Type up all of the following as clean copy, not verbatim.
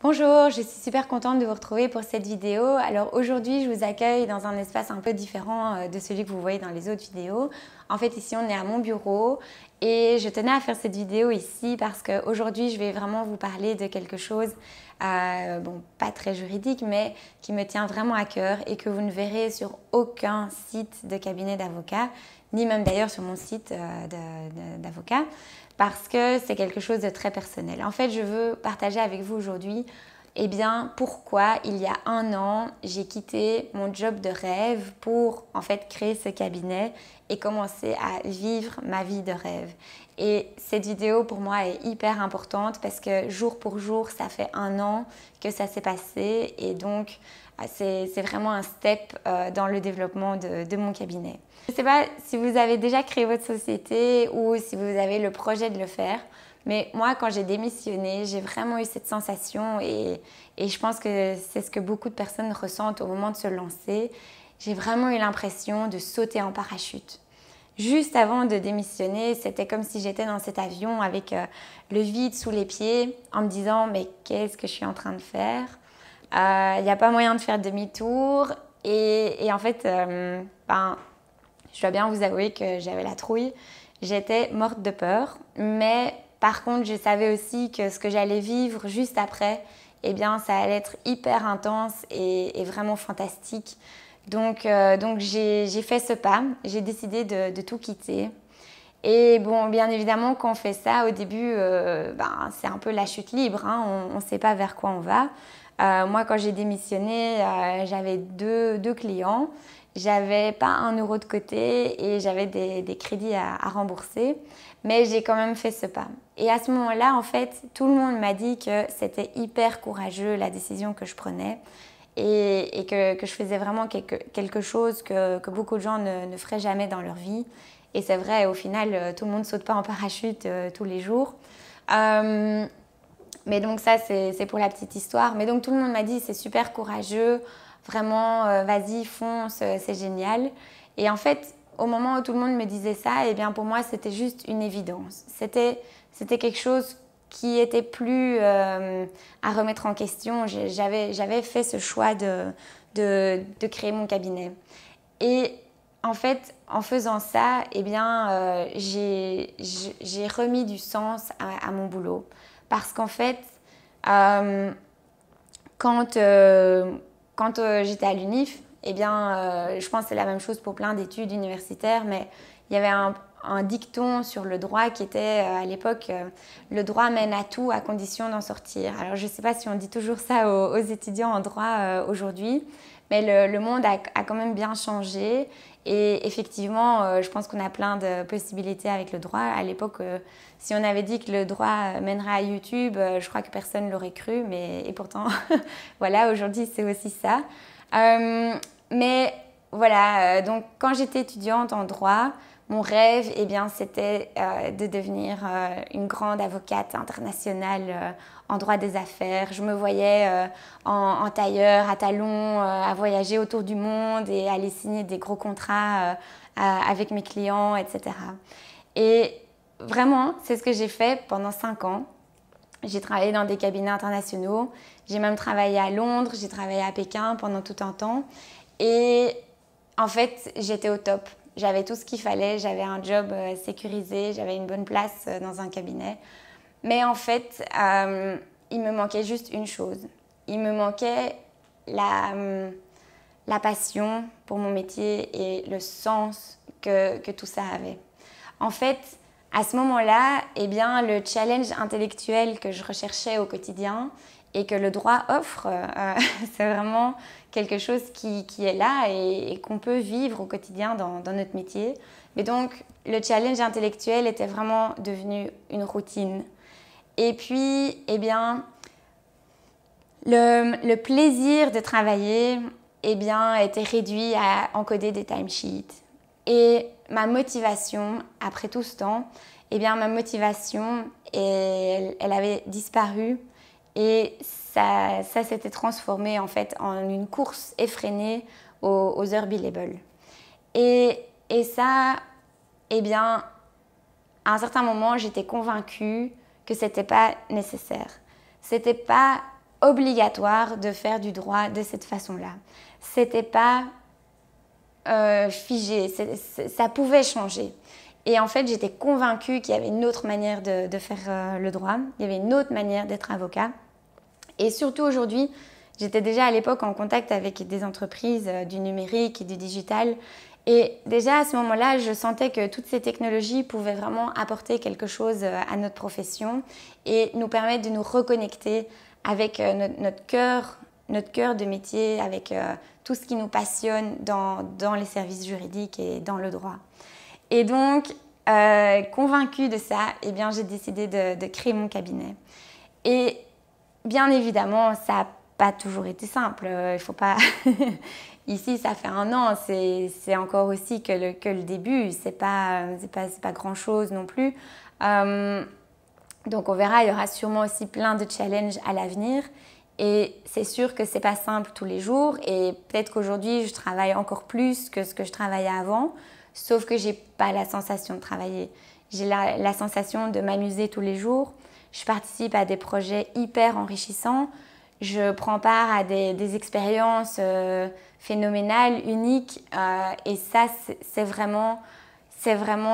Bonjour, je suis super contente de vous retrouver pour cette vidéo. Alors aujourd'hui, je vous accueille dans un espace un peu différent de celui que vous voyez dans les autres vidéos. En fait, ici, on est à mon bureau et je tenais à faire cette vidéo ici parce qu'aujourd'hui, je vais vraiment vous parler de quelque chose, pas très juridique, mais qui me tient vraiment à cœur et que vous ne verrez sur aucun site de cabinet d'avocat, ni même d'ailleurs sur mon site d'avocat, parce que c'est quelque chose de très personnel. En fait, je veux partager avec vous aujourd'hui pourquoi il y a un an, j'ai quitté mon job de rêve pour en fait créer ce cabinet et commencer à vivre ma vie de rêve. Et cette vidéo pour moi est hyper importante parce que jour pour jour, ça fait un an que ça s'est passé et donc c'est vraiment un step dans le développement de mon cabinet. Je ne sais pas si vous avez déjà créé votre société ou si vous avez le projet de le faire, mais moi, quand j'ai démissionné, j'ai vraiment eu cette sensation et je pense que c'est ce que beaucoup de personnes ressentent au moment de se lancer. J'ai vraiment eu l'impression de sauter en parachute. Juste avant de démissionner, c'était comme si j'étais dans cet avion avec le vide sous les pieds en me disant « mais qu'est-ce que je suis en train de faire ?» Il n'y a pas moyen de faire demi-tour et en fait, je dois bien vous avouer que j'avais la trouille. J'étais morte de peur, mais par contre, je savais aussi que ce que j'allais vivre juste après, ça allait être hyper intense et vraiment fantastique. Donc j'ai fait ce pas, j'ai décidé de tout quitter. Et bon, bien évidemment, quand on fait ça, au début, c'est un peu la chute libre, hein, on ne sait pas vers quoi on va. Moi, quand j'ai démissionné, j'avais deux clients. J'avais pas 1 euro de côté et j'avais des crédits à rembourser, mais j'ai quand même fait ce pas. Et à ce moment-là, en fait, tout le monde m'a dit que c'était hyper courageux la décision que je prenais et que je faisais vraiment quelque chose que beaucoup de gens ne feraient jamais dans leur vie. Et c'est vrai, au final, tout le monde ne saute pas en parachute tous les jours. Mais donc ça, c'est pour la petite histoire. Mais donc tout le monde m'a dit, c'est super courageux. Vraiment, vas-y, fonce, c'est génial. Et en fait, au moment où tout le monde me disait ça, pour moi, c'était juste une évidence. C'était quelque chose qui était plus à remettre en question. J'avais fait ce choix de créer mon cabinet. Et en fait, en faisant ça, j'ai remis du sens à mon boulot. Parce qu'en fait, quand j'étais à l'UNIF, je pense que c'est la même chose pour plein d'études universitaires, mais il y avait un dicton sur le droit qui était à l'époque le droit mène à tout à condition d'en sortir. Alors je ne sais pas si on dit toujours ça aux étudiants en droit aujourd'hui, mais le monde a quand même bien changé et effectivement je pense qu'on a plein de possibilités avec le droit. À l'époque si on avait dit que le droit mènerait à YouTube, je crois que personne ne l'aurait cru, et pourtant voilà, aujourd'hui c'est aussi ça. Mais voilà, donc quand j'étais étudiante en droit, mon rêve, c'était de devenir une grande avocate internationale en droit des affaires. Je me voyais en tailleur, à talons, à voyager autour du monde et aller signer des gros contrats avec mes clients, etc. Et vraiment, c'est ce que j'ai fait pendant 5 ans. J'ai travaillé dans des cabinets internationaux. J'ai même travaillé à Londres, j'ai travaillé à Pékin pendant tout un temps. Et en fait, j'étais au top. J'avais tout ce qu'il fallait, j'avais un job sécurisé, j'avais une bonne place dans un cabinet. Mais en fait, il me manquait juste une chose. Il me manquait la passion pour mon métier et le sens que tout ça avait. En fait, à ce moment-là, le challenge intellectuel que je recherchais au quotidien et que le droit offre, c'est vraiment quelque chose qui est là et qu'on peut vivre au quotidien dans notre métier. Mais donc, le challenge intellectuel était vraiment devenu une routine. Et puis, le plaisir de travailler était réduit à encoder des timesheets. Et ma motivation, après tout ce temps, ma motivation, elle avait disparu et ça s'était transformé en fait en une course effrénée aux heures billables. Et ça, à un certain moment, j'étais convaincue que c'était pas nécessaire. C'était pas obligatoire de faire du droit de cette façon-là. C'était pas figé, ça pouvait changer. Et en fait, j'étais convaincue qu'il y avait une autre manière de faire le droit, il y avait une autre manière d'être avocat. Et surtout aujourd'hui, j'étais déjà à l'époque en contact avec des entreprises du numérique et du digital. Et déjà à ce moment-là, je sentais que toutes ces technologies pouvaient vraiment apporter quelque chose à notre profession et nous permettre de nous reconnecter avec notre cœur de métier, avec tout ce qui nous passionne dans les services juridiques et dans le droit. Et donc, convaincue de ça, eh bien, j'ai décidé de créer mon cabinet. Et bien évidemment, ça n'a pas toujours été simple. Il faut pas... Ici, ça fait 1 an, c'est encore aussi que le début. C'est pas grand-chose non plus. Donc, on verra, il y aura sûrement aussi plein de challenges à l'avenir. Et c'est sûr que c'est pas simple tous les jours. Et peut-être qu'aujourd'hui, je travaille encore plus que ce que je travaillais avant. Sauf que j'ai pas la sensation de travailler. J'ai la sensation de m'amuser tous les jours. Je participe à des projets hyper enrichissants. Je prends part à des expériences phénoménales, uniques. Et ça, c'est vraiment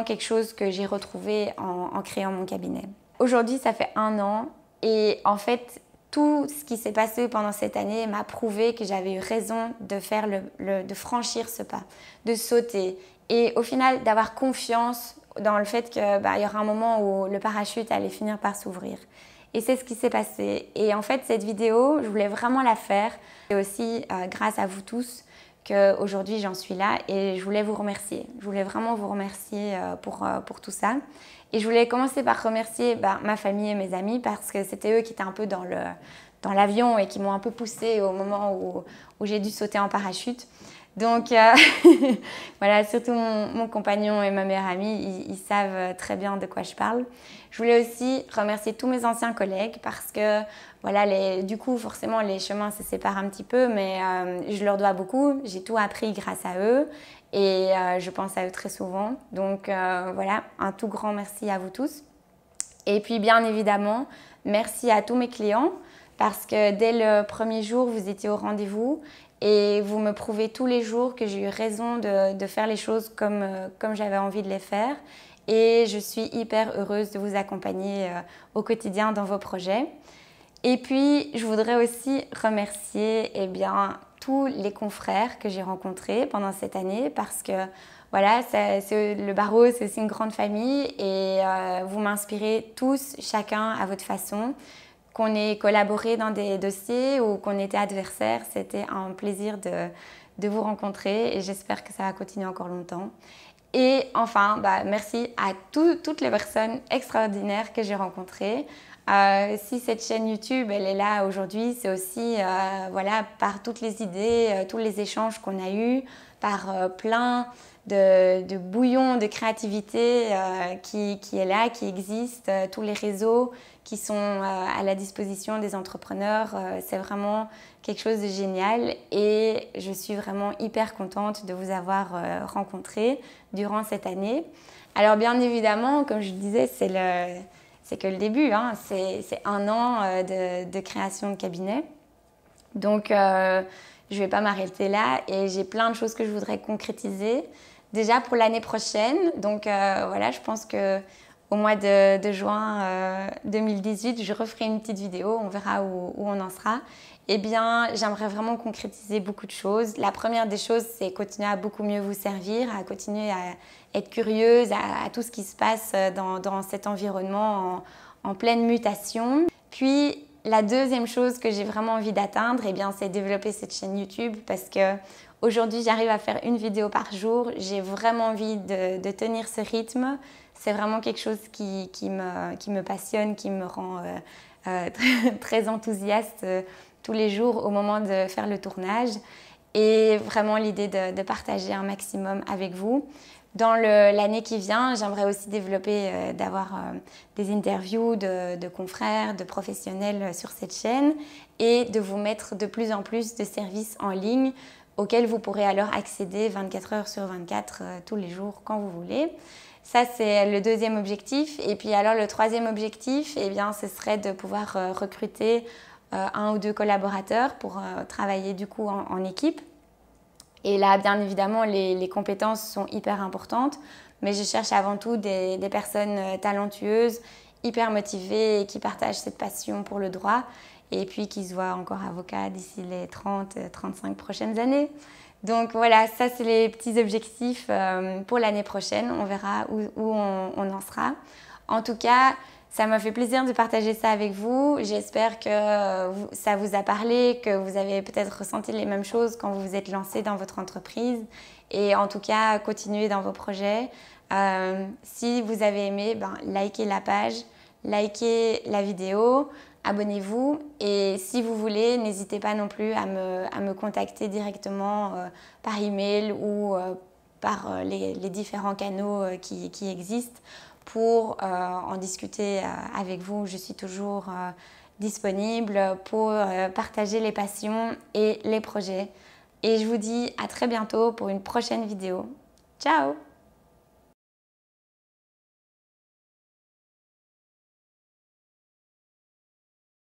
quelque chose que j'ai retrouvé en créant mon cabinet. Aujourd'hui, ça fait 1 an. Et en fait, tout ce qui s'est passé pendant cette année m'a prouvé que j'avais eu raison de franchir ce pas, de sauter. Et au final, d'avoir confiance dans le fait qu'il y aura un moment où le parachute allait finir par s'ouvrir. Et c'est ce qui s'est passé. Et en fait, cette vidéo, je voulais vraiment la faire. Et aussi grâce à vous tous qu'aujourd'hui j'en suis là. Et je voulais vous remercier. Je voulais vraiment vous remercier pour tout ça. Et je voulais commencer par remercier ma famille et mes amis parce que c'était eux qui étaient un peu dans l'avion et qui m'ont un peu poussée au moment où j'ai dû sauter en parachute. Donc voilà, surtout mon compagnon et ma meilleure amie, ils savent très bien de quoi je parle. Je voulais aussi remercier tous mes anciens collègues parce que voilà, du coup forcément les chemins se séparent un petit peu, mais je leur dois beaucoup. J'ai tout appris grâce à eux et je pense à eux très souvent. Donc voilà, un tout grand merci à vous tous. Et puis bien évidemment, merci à tous mes clients parce que dès le premier jour, vous étiez au rendez-vous. Et vous me prouvez tous les jours que j'ai eu raison de faire les choses comme j'avais envie de les faire. Et je suis hyper heureuse de vous accompagner au quotidien dans vos projets. Et puis, je voudrais aussi remercier tous les confrères que j'ai rencontrés pendant cette année parce que voilà, le barreau, c'est aussi une grande famille et vous m'inspirez tous, chacun à votre façon. Qu'on ait collaboré dans des dossiers ou qu'on était adversaires, c'était un plaisir de vous rencontrer et j'espère que ça va continuer encore longtemps. Et enfin, merci à toutes les personnes extraordinaires que j'ai rencontrées. Si cette chaîne YouTube elle est là aujourd'hui, c'est aussi par toutes les idées, tous les échanges qu'on a eus, par plein de bouillon de créativité qui est là, qui existe, tous les réseaux qui sont à la disposition des entrepreneurs. C'est vraiment quelque chose de génial et je suis vraiment hyper contente de vous avoir rencontrés durant cette année. Alors bien évidemment, comme je disais, c'est que le début, hein. C'est 1 an de création de cabinet. Donc je ne vais pas m'arrêter là et j'ai plein de choses que je voudrais concrétiser. Déjà pour l'année prochaine, donc voilà, je pense qu'au mois de juin 2018, je referai une petite vidéo, on verra où on en sera. Eh bien, j'aimerais vraiment concrétiser beaucoup de choses. La première des choses, c'est continuer à beaucoup mieux vous servir, à continuer à être curieuse à tout ce qui se passe dans cet environnement en pleine mutation. Puis, la deuxième chose que j'ai vraiment envie d'atteindre, eh bien, c'est développer cette chaîne YouTube parce que aujourd'hui, j'arrive à faire une vidéo par jour. J'ai vraiment envie de tenir ce rythme. C'est vraiment quelque chose qui me passionne, qui me rend très enthousiaste tous les jours au moment de faire le tournage. Et vraiment l'idée de partager un maximum avec vous. Dans l'année qui vient, j'aimerais aussi développer, d'avoir des interviews de confrères, de professionnels sur cette chaîne et de vous mettre de plus en plus de services en ligne auxquels vous pourrez alors accéder 24 heures sur 24 tous les jours quand vous voulez. Ça, c'est le deuxième objectif. Et puis alors le troisième objectif, eh bien, ce serait de pouvoir recruter 1 ou 2 collaborateurs pour travailler du coup en équipe. Et là, bien évidemment, les compétences sont hyper importantes, mais je cherche avant tout des personnes talentueuses, hyper motivées et qui partagent cette passion pour le droit et puis qui se voient encore avocat d'ici les 30-35 prochaines années. Donc voilà, ça c'est les petits objectifs pour l'année prochaine. On verra où on en sera. En tout cas, ça m'a fait plaisir de partager ça avec vous. J'espère que ça vous a parlé, que vous avez peut-être ressenti les mêmes choses quand vous vous êtes lancé dans votre entreprise. Et en tout cas, continuez dans vos projets. Si vous avez aimé, likez la page, likez la vidéo, abonnez-vous. Et si vous voulez, n'hésitez pas non plus à me contacter directement par email ou par les différents canaux qui existent pour en discuter avec vous. Je suis toujours disponible pour partager les passions et les projets. Et je vous dis à très bientôt pour une prochaine vidéo. Ciao!